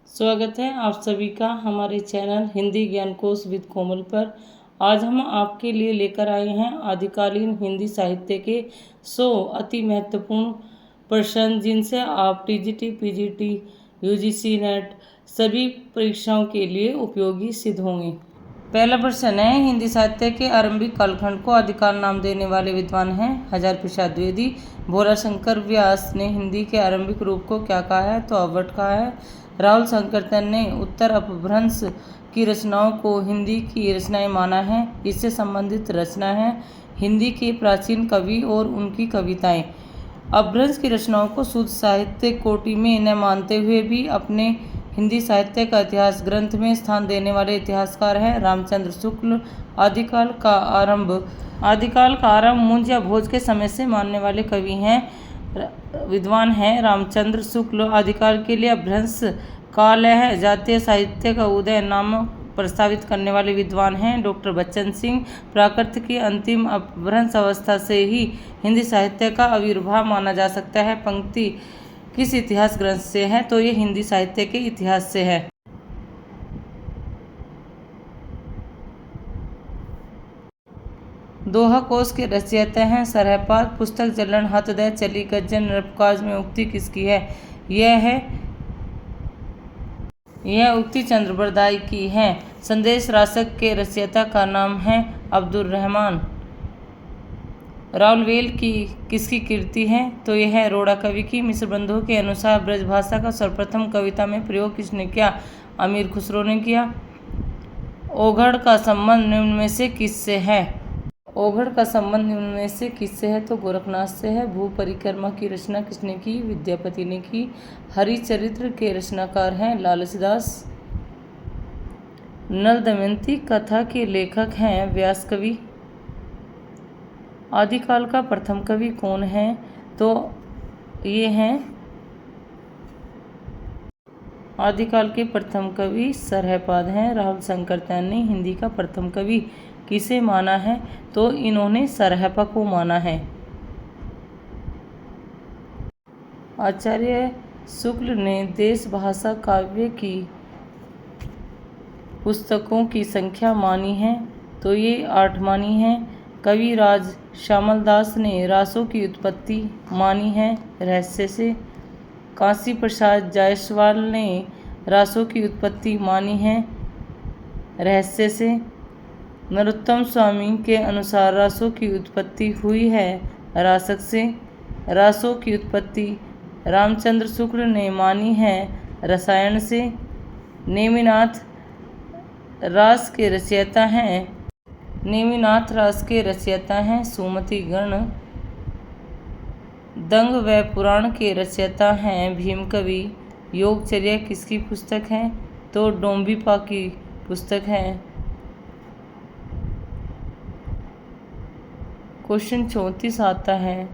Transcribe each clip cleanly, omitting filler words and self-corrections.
स्वागत है आप सभी का हमारे चैनल हिंदी ज्ञान कोश विद कोमल पर। आज हम आपके लिए लेकर आए हैं आदिकालीन हिंदी साहित्य के 100 अति महत्वपूर्ण प्रश्न जिनसे आप टीजीटी, पीजीटी, यूजीसी नेट सभी परीक्षाओं के लिए उपयोगी सिद्ध होंगे। पहला प्रश्न है, हिंदी साहित्य के आरंभिक कालखंड को आदिकाल नाम देने वाले विद्वान हैं? हजार प्रसाद द्विवेदी। भोलाशंकर व्यास ने हिंदी के आरंभिक रूप को क्या कहा है? तो अवट कहा है। राहुल शंकरतन ने उत्तर अपभ्रंश की रचनाओं को हिंदी की रचनाएं माना है। इससे संबंधित रचना है हिंदी के प्राचीन कवि और उनकी कविताएं। अपभ्रंश की रचनाओं को शुद्ध साहित्य कोटि में न मानते हुए भी अपने हिंदी साहित्य का इतिहास ग्रंथ में स्थान देने वाले इतिहासकार हैं रामचंद्र शुक्ल। आदिकाल का आरंभ मुंज या भोज के समय से मानने वाले कवि हैं विद्वान हैं रामचंद्र शुक्ल। आदिकाल के लिए अपभ्रंश काल है जातीय साहित्य का उदय नाम प्रस्तावित करने वाले विद्वान हैं डॉक्टर बच्चन सिंह। प्राकृत की अंतिम अपभ्रंश अवस्था से ही हिंदी साहित्य का आविर्भाव माना जा सकता है। पंक्ति किस इतिहास ग्रंथ से है? तो ये हिंदी साहित्य के इतिहास से है। दोहा कोश के रचयिता हैं सरहपाद। पुस्तक जलन हत दे चली गज्जन नृपकाज में उक्ति किसकी है? यह उक्ति चंद्रबरदाई की है। संदेश रासक के रचयिता का नाम है अब्दुल रहमान। राउलवेल की किसकी कृति है? तो यह है रोड़ा कवि की। मिश्र बंधुओं के अनुसार ब्रजभाषा का सर्वप्रथम कविता में प्रयोग किसने किया? अमीर खुसरो ने किया। ओघड़ का संबंध निम्न में से किससे है? ओघड़ का संबंध निम्न में से किससे है? तो गोरखनाथ से है। भू परिक्रमा की रचना किसने की? विद्यापति ने की। हरिचरित्र के रचनाकार हैं लालचदास। नल दमयंती कथा के लेखक हैं व्यास कवि। आदिकाल का प्रथम कवि कौन है? तो ये हैं आदिकाल के प्रथम कवि सरहपाद हैं। राहुल शंकरतन ने हिंदी का प्रथम कवि किसे माना है? तो इन्होंने सरहपा को माना है। आचार्य शुक्ल ने देश भाषा काव्य की पुस्तकों की संख्या मानी है। तो ये 8 मानी है। कविराज श्यामल दास ने रासों की उत्पत्ति मानी है रहस्य से। काशी प्रसाद जायसवाल ने रासों की उत्पत्ति मानी है रहस्य से। नरोत्तम स्वामी के अनुसार रासों की उत्पत्ति हुई है रासक से। रासों की उत्पत्ति रामचंद्र शुक्ल ने मानी है रसायन से। नेमिनाथ रास के रचयिता हैं सुमति गण। दंग व पुराण के रचयिता हैं भीम कवि। योगचर्या किसकी पुस्तक है? तो डोंबिपा की पुस्तक है। क्वेश्चन 34 आता है,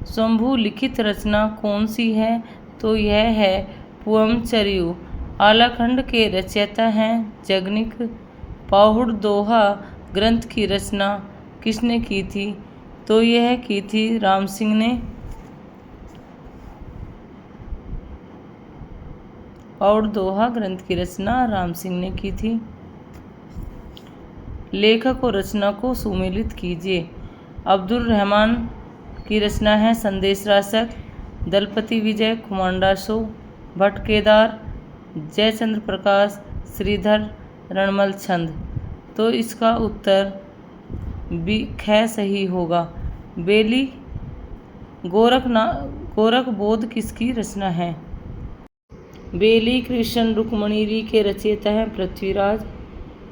शंभु लिखित रचना कौन सी है? तो यह है पुअमचरियु। आलाखंड के रचयिता हैं जगनिक। पाहुड़ दोहा ग्रंथ की रचना किसने की थी? तो यह की थी राम सिंह ने। पाहुड़ दोहा ग्रंथ की रचना राम सिंह ने की थी। लेखक और रचना को सुमेलित कीजिए। अब्दुल रहमान की रचना है संदेश रासक। दलपति विजय, कुमांडा शो, भट्ट केदार, जयचंद्र प्रकाश, श्रीधर रणमल छंद। तो इसका उत्तर ख सही होगा। बेली गोरख बोध किसकी रचना है? बेली कृष्ण रुक्मणीरी के रचयिता हैं पृथ्वीराज।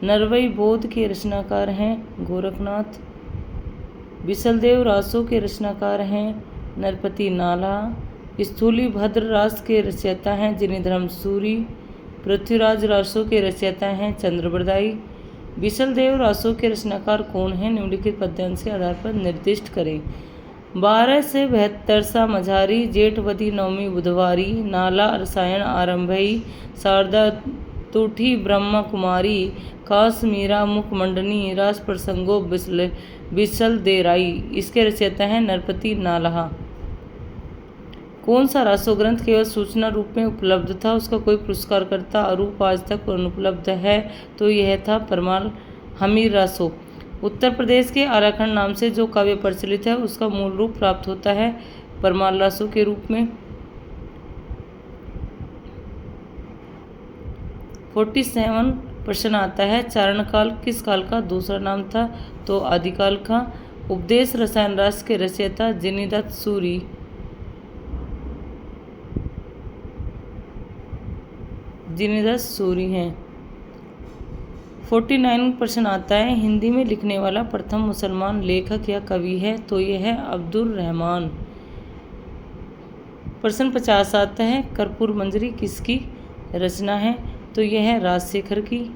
नरवई बोध के रचनाकार हैं गोरखनाथ। विशलदेव रासों के रचनाकार हैं नरपति नाला। स्थूली भद्र रास के रचयिता हैं जिनेन्द्रम सूरी। पृथ्वीराज रासों के रचयिता हैं चंद्रबरदाई। विशलदेव रासों के रचनाकार कौन हैं? निम्नलिखित पद्यांश के आधार पर निर्दिष्ट करें। 12 से 72 सा मझारी, जेठवती नवमी बुधवारी। नाला रसायन आरंभई, शारदा तुठी ब्रह्म कुमारी। काश्मीरा मुखमंडनी, रास प्रसंगो बिसल दे राई। इसके रचयिता हैं नरपति नालाहा। कौन सा रासो ग्रंथ केवल सूचना रूप में उपलब्ध था, उसका कोई पुरस्कारकर्ता अरूप आज तक अनुपलब्ध है, तो यह था परमाल हमीर रासो। उत्तर प्रदेश के आराखंड नाम से जो काव्य प्रचलित है उसका मूल रूप प्राप्त होता है परमाल रासो के रूप में। 47 प्रश्न आता है, चारण काल किस काल का दूसरा नाम था, तो आदिकाल का। उपदेश रसायन रास के रचयिता जिनीदत्त सूरी हैं। 49 प्रश्न आता है, हिंदी में लिखने वाला प्रथम मुसलमान लेखक या कवि है, तो यह है अब्दुल रहमान। प्रश्न 50 आता है, कर्पूर मंजरी किसकी रचना है, तो यह है राजशेखर की।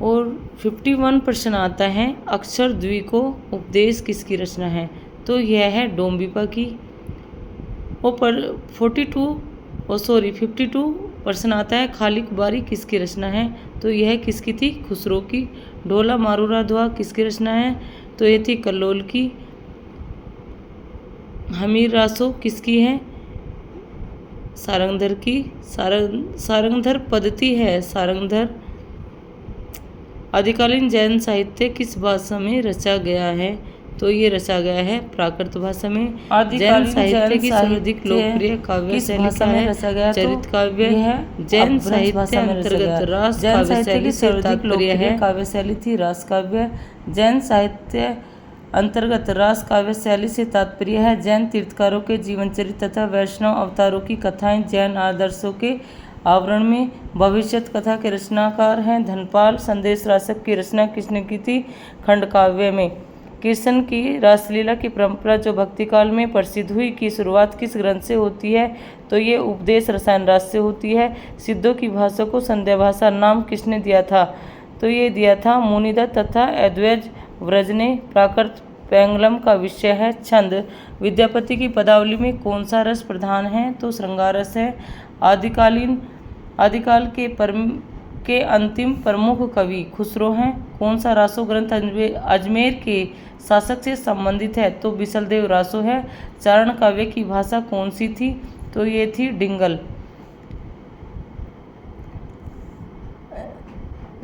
और 51 प्रश्न आता है, अक्षर द्विको उपदेश किसकी रचना है, तो यह है डोम्बिपा की। और 52 प्रश्न आता है, खालिक बारी किसकी रचना है, तो यह किसकी थी, खुसरो की। ढोला मारूरा दुआ किसकी रचना है, तो यह थी कल्लोल की। हमीर रासो किसकी है, सारंगधर की। सारंगधर पद्धति है सारंगधर। आदिकालीन जैन साहित्य किस भाषा में रचा गया है, तो ये रचा गया है प्राकृत भाषा में। जैन साहित्य की सर्वाधिक लोकप्रिय काव्य शैली क्या है, चरित काव्य। जैन साहित्य अंतर्गत रास काव्य शैली से तात्पर्य है, काव्य शैली थी रास काव्य। जैन साहित्य अंतर्गत रास काव्य शैली से तात्पर्य है जैन तीर्थकारों के जीवन चरित्र तथा वैष्णव अवतारों की कथाएं। जैन आदर्शों के आवरण में भविष्यत कथा के रचनाकार हैं धनपाल। संदेश रासक की रचना किसने की थी, खंड काव्य में। कृष्ण की रासलीला की परंपरा जो भक्ति काल में प्रसिद्ध हुई की शुरुआत किस ग्रंथ से होती है, तो ये उपदेश रसायन रास से होती है। सिद्धों की भाषा को संध्या भाषा नाम किसने दिया था, तो ये दिया था मुनिदत्त तथा अद्वैज व्रज ने। प्राकृत पेंगलम का विषय है छंद। विद्यापति की पदावली में कौन सा रस प्रधान है, तो श्रृंगार रस है। आदिकाल के अंतिम प्रमुख कवि खुसरो हैं। कौन सा रासो ग्रंथ अजमेर के शासक से संबंधित है, तो बिसलदेव रासो है। चारण काव्य की भाषा कौन सी थी, तो ये थी डिंगल।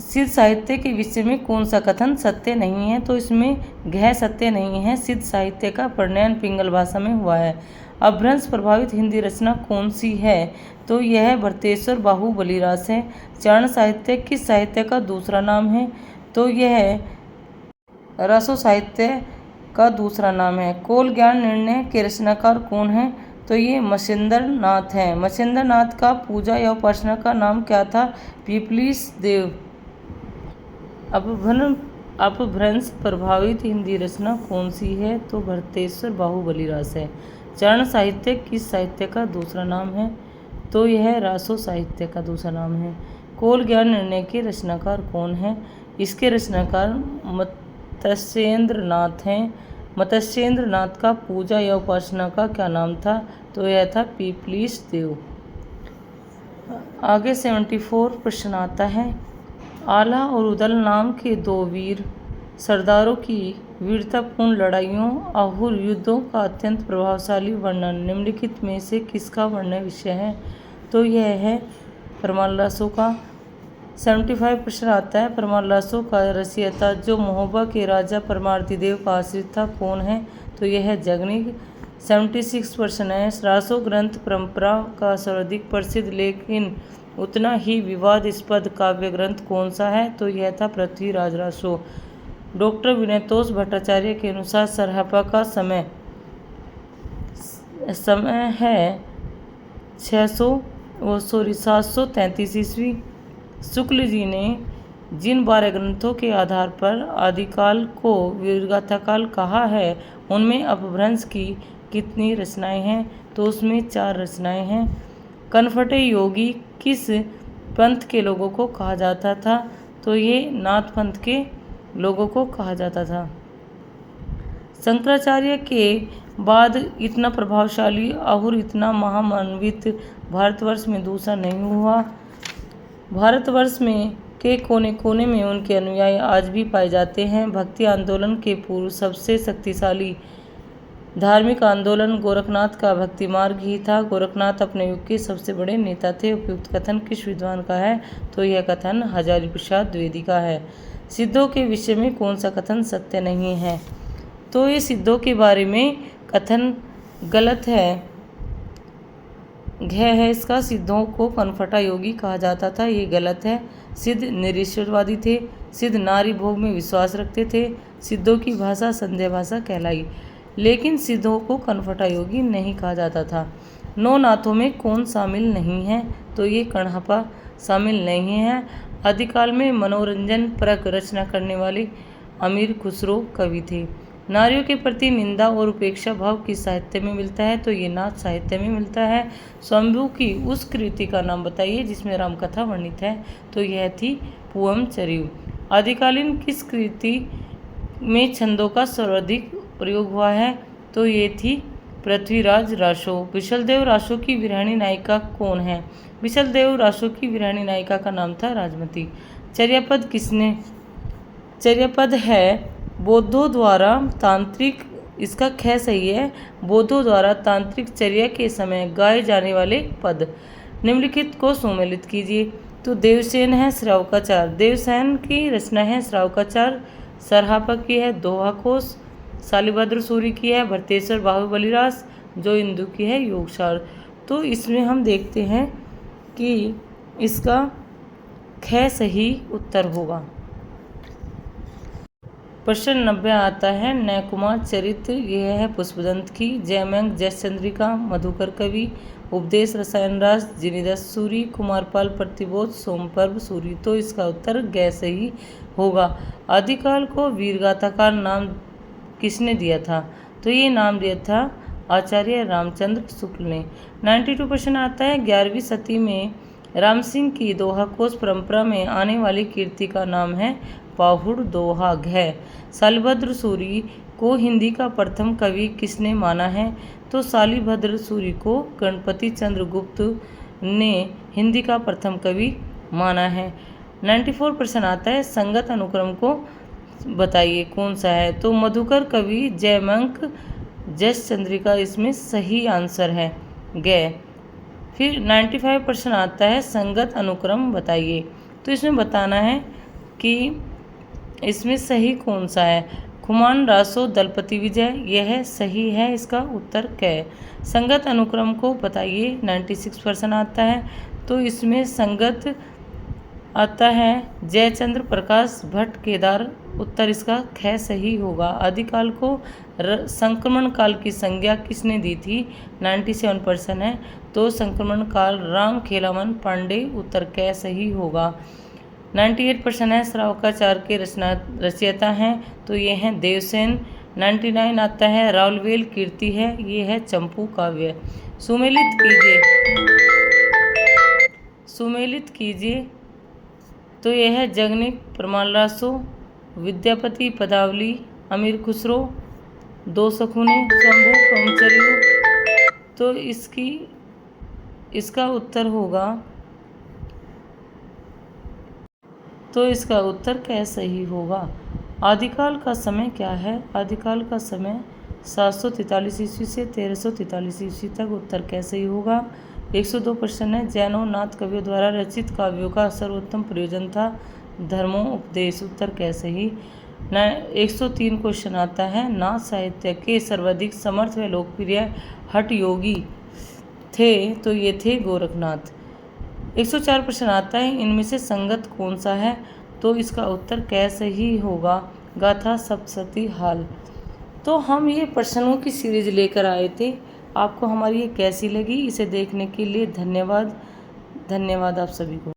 सिद्ध साहित्य के विषय में कौन सा कथन सत्य नहीं है, तो इसमें गह सत्य नहीं है। सिद्ध साहित्य का प्रणयन पिंगल भाषा में हुआ है। अपभ्रंश प्रभावित हिंदी रचना कौन सी है, तो यह भरतेश्वर बाहुबली रास है। चरण साहित्य किस साहित्य का दूसरा नाम है, तो यह रसो साहित्य का दूसरा नाम है। कोल ज्ञान निर्णय के रचनाकार कौन है, तो ये मच्छिंद्र नाथ हैं। मच्छिंद्र नाथ का पूजा या उपासना का नाम क्या था, पीपलीस देव। अपभ्रंश प्रभावित हिंदी रचना कौन सी है, तो भरतेश्वर बाहुबली रास है। चरण साहित्य किस साहित्य का दूसरा नाम है, तो यह रासो साहित्य का दूसरा नाम है। कोल ज्ञान निर्णय के रचनाकार कौन है, इसके रचनाकार मत्स्येंद्र नाथ हैं। मत्स्येंद्र नाथ का पूजा या उपासना का क्या नाम था, तो यह था पीपलीस देव। आगे 74 प्रश्न आता है, आला और उदल नाम के दो वीर सरदारों की वीरतापूर्ण लड़ाइयों आहुर युद्धों का अत्यंत प्रभावशाली वर्णन निम्नलिखित में से किसका वर्णन विषय है, तो यह है परमाल रासो का। 75 प्रश्न आता है, परमाल रासो का रचयिता जो महोबा के राजा परमार्थिदेव का आश्रित था कौन है, तो यह है जगनिक। 76 प्रश्न है, रासो ग्रंथ परंपरा का सर्वाधिक प्रसिद्ध लेकिन उतना ही विवादास्पद काव्य ग्रंथ कौन सा है, तो यह था पृथ्वीराज रासो। डॉक्टर विनयतोष भट्टाचार्य के अनुसार सरहपा का समय है 733 ईस्वी। शुक्ल जी ने जिन 12 ग्रंथों के आधार पर आदिकाल को वीरगाथा काल कहा है उनमें अपभ्रंश की कितनी रचनाएं हैं, तो उसमें 4 रचनाएं हैं। कनफटे योगी किस पंथ के लोगों को कहा जाता था, तो ये नाथ पंथ के लोगों को कहा जाता था। शंकराचार्य के बाद इतना प्रभावशाली और इतना महामान्वित भारतवर्ष में दूसरा नहीं हुआ। भारतवर्ष में के कोने कोने में उनके अनुयायी आज भी पाए जाते हैं। भक्ति आंदोलन के पूर्व सबसे शक्तिशाली धार्मिक आंदोलन गोरखनाथ का भक्ति मार्ग ही था। गोरखनाथ अपने युग के सबसे बड़े नेता थे। उपयुक्त कथन किस विद्वान का है? तो यह कथन हजारी प्रसाद द्विवेदी का है। सिद्धों के विषय में कौन सा कथन सत्य नहीं है? तो ये सिद्धों के बारे में कथन गलत है। घ है इसका। सिद्धों को कनफटा योगी कहा जाता था, ये गलत है। सिद्ध निरीश्वरवादी थे। सिद्ध नारी भोग में विश्वास रखते थे। सिद्धों की भाषा संध्या भाषा कहलाई, लेकिन सिद्धों को कनफटा योगी नहीं कहा जाता था। नौ नाथों में कौन शामिल नहीं है? तो ये कणहपा शामिल नहीं है। आदिकाल में मनोरंजन परक रचना करने वाले अमीर खुसरो कवि थे। नारियों के प्रति निंदा और उपेक्षा भाव किस साहित्य में मिलता है? तो ये नाथ साहित्य में मिलता है। स्वयंभू की उस कृति का नाम बताइए जिसमें रामकथा वर्णित है। तो यह थी पूवम चरियु। आदिकालीन किस कृति में छंदों का सर्वाधिक प्रयोग हुआ है? तो ये थी पृथ्वीराज रासो। विशलदेव रासो की विरहाणी नायिका कौन है? विशलदेव रासो की विरहाणी नायिका का नाम था राजमती। चर्यापद किसने? चर्यापद है बौद्धों द्वारा तांत्रिक, इसका ख सही है, बौद्धों द्वारा तांत्रिक चर्या के समय गाए जाने वाले पद। निम्नलिखित को सुमेलित कीजिए। तो देवसेन है श्रावकाचार। देवसेन की रचना है श्रावकाचार। सरहापा की है दोहा कोश। शालिभद्र सूरी की है भरतेश्वर बाहुबली रास। जो इंदु की है योगसार। तो इसमें हम देखते हैं कि इसका ख सही उत्तर होगा। प्रश्न 90 आता है नयकुमार चरित्र। यह है पुष्पदंत की। जयमंग जयचंद्रिका मधुकर कवि। उपदेश रसायन रास जिनीदास सूरी। कुमारपाल प्रतिबोध सोमपर्व सूरी। तो इसका उत्तर ग सही होगा। आदिकाल को वीरगाथा का नाम किसने दिया था? तो ये नाम दिया था आचार्य रामचंद्र शुक्ल ने। 92 प्रश्न आता है 11वीं सदी में राम सिंह की दोहा कोश परंपरा में आने वाली कीर्ति का नाम है पाहुड़ दोहा। घ शालिभद्र सूरी को हिंदी का प्रथम कवि किसने माना है? तो शालिभद्र सूरी को गणपति चंद्र गुप्त ने हिंदी का प्रथम कवि माना है। 94 प्रश्न आता है संगत अनुक्रम को बताइए कौन सा है? तो मधुकर कवि जयमंक जयचंद्रिका इसमें सही आंसर है ग। फिर 95 प्रश्न आता है संगत अनुक्रम बताइए। तो इसमें बताना है कि इसमें सही कौन सा है। खुमान रासो दलपति विजय, यह सही है, इसका उत्तर क। संगत अनुक्रम को बताइए। 96 प्रश्न आता है। तो इसमें संगत आता है जयचंद्र प्रकाश भट्ट केदार। उत्तर इसका ख सही होगा। आदिकाल को संक्रमण काल की संज्ञा किसने दी थी? 97 प्रश्न है। तो संक्रमण काल राम खेलावन पांडे। उत्तर क सही होगा। 98 प्रश्न है श्रावकाचार के रचयिता हैं। तो ये हैं देवसेन। 99 आता है राउलवेल कीर्ति है, ये है चंपू काव्य। सुमेलित कीजिए, सुमेलित कीजिए। तो यह है जगनिक प्रमाण रासो, विद्यापति पदावली, अमीर खुसरो, दो सखुने, शंभु ब्रह्मचर्य। तो इसका उत्तर होगा, तो इसका उत्तर क्या सही होगा। आदिकाल का समय क्या है? आदिकाल का समय 743 ईस्वी से 1343 ईस्वी तक। उत्तर क्या सही होगा। 102 प्रश्न है जैनों नाथ कवियों द्वारा रचित काव्यों का सर्वोत्तम प्रयोजन था धर्मोपदेश। उत्तर क्या सही। 103 क्वेश्चन आता है नाथ साहित्य के सर्वाधिक समर्थ व लोकप्रिय हठ योगी थे। तो ये थे गोरखनाथ। 104 प्रश्न आता है इनमें से संगत कौन सा है? तो इसका उत्तर कैसे ही होगा, गाथा सप्तशती हाल। तो हम ये प्रश्नों की सीरीज लेकर आए थे। आपको हमारी ये कैसी लगी? इसे देखने के लिए धन्यवाद। धन्यवाद आप सभी को।